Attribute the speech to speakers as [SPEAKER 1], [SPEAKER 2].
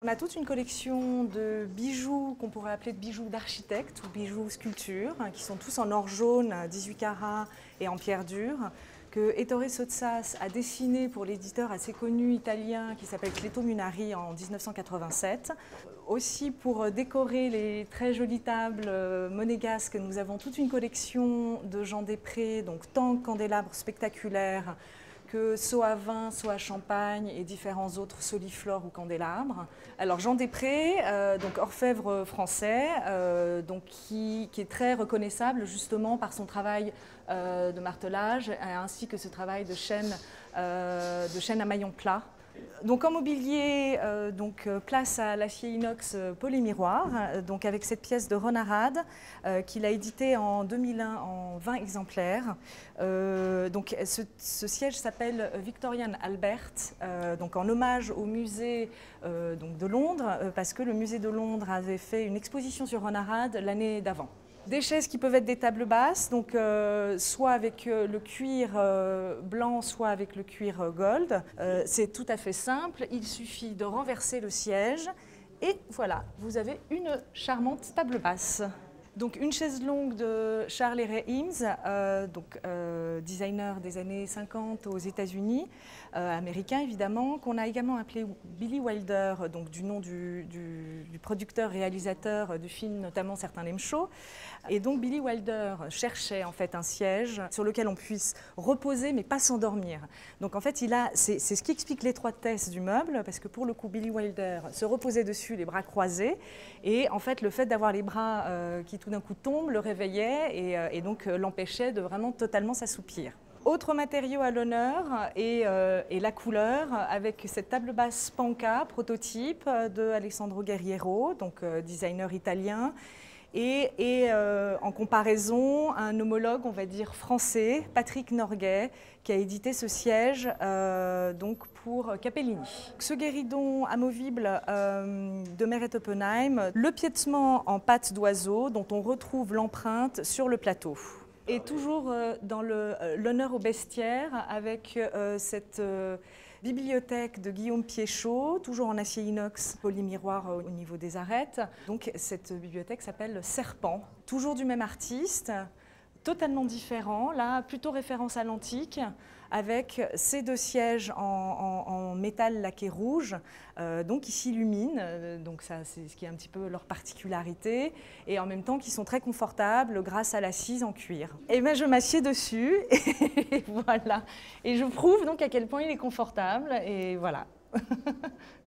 [SPEAKER 1] On a toute une collection de bijoux qu'on pourrait appeler de bijoux d'architecte ou bijoux sculptures, qui sont tous en or jaune, 18 carats et en pierre dure, que Ettore Sottsass a dessiné pour l'éditeur assez connu italien qui s'appelle Cleto Munari en 1987. Aussi pour décorer les très jolies tables monégasques, nous avons toute une collection de Jean Després, donc tant candélabres spectaculaires que seaux à vin, seaux à champagne et différents autres soliflores ou candélabres. Alors Jean Després, donc orfèvre français, qui est très reconnaissable justement par son travail de martelage ainsi que ce travail de chaîne à maillon plat. Donc en mobilier, place à l'acier inox polymiroir, donc avec cette pièce de Ron Arad qu'il a éditée en 2001 en 20 exemplaires. Ce siège s'appelle Victorian Albert, donc en hommage au musée de Londres, parce que le musée de Londres avait fait une exposition sur Ron Arad l'année d'avant. Des chaises qui peuvent être des tables basses, donc soit avec le cuir blanc, soit avec le cuir gold. C'est tout à fait simple, il suffit de renverser le siège et voilà, vous avez une charmante table basse. Donc une chaise longue de Charles Ray Eames, designer des années 50 aux États-Unis, américain évidemment, qu'on a également appelé Billy Wilder, donc du nom du producteur-réalisateur du film, notamment Certains l'aiment chaud. Et donc Billy Wilder cherchait en fait un siège sur lequel on puisse reposer mais pas s'endormir. Donc en fait c'est ce qui explique l'étroitesse du meuble, parce que pour le coup Billy Wilder se reposait dessus les bras croisés, et en fait le fait d'avoir les bras qui tout d'un coup tombent le réveillait et donc l'empêchait de vraiment totalement s'assoupir. Autre matériau à l'honneur et la couleur, avec cette table basse Panca, prototype de Alessandro Guerriero, donc designer italien, et en comparaison, un homologue, on va dire français, Patrick Norguet, qui a édité ce siège pour Capellini. Ce guéridon amovible de Meret Oppenheim, le piétement en pattes d'oiseau dont on retrouve l'empreinte sur le plateau. Et toujours dans l'honneur au bestiaire, avec cette bibliothèque de Guillaume Piéchaud, toujours en acier inox polymiroir au niveau des arêtes. Donc cette bibliothèque s'appelle Serpent, toujours du même artiste, totalement différent, là plutôt référence à l'antique, avec ces deux sièges en métal laqué rouge, qui s'illuminent, donc ça c'est ce qui est un petit peu leur particularité, et en même temps qui sont très confortables grâce à l'assise en cuir. Et bien je m'assieds dessus, et voilà, et je prouve donc à quel point il est confortable, et voilà.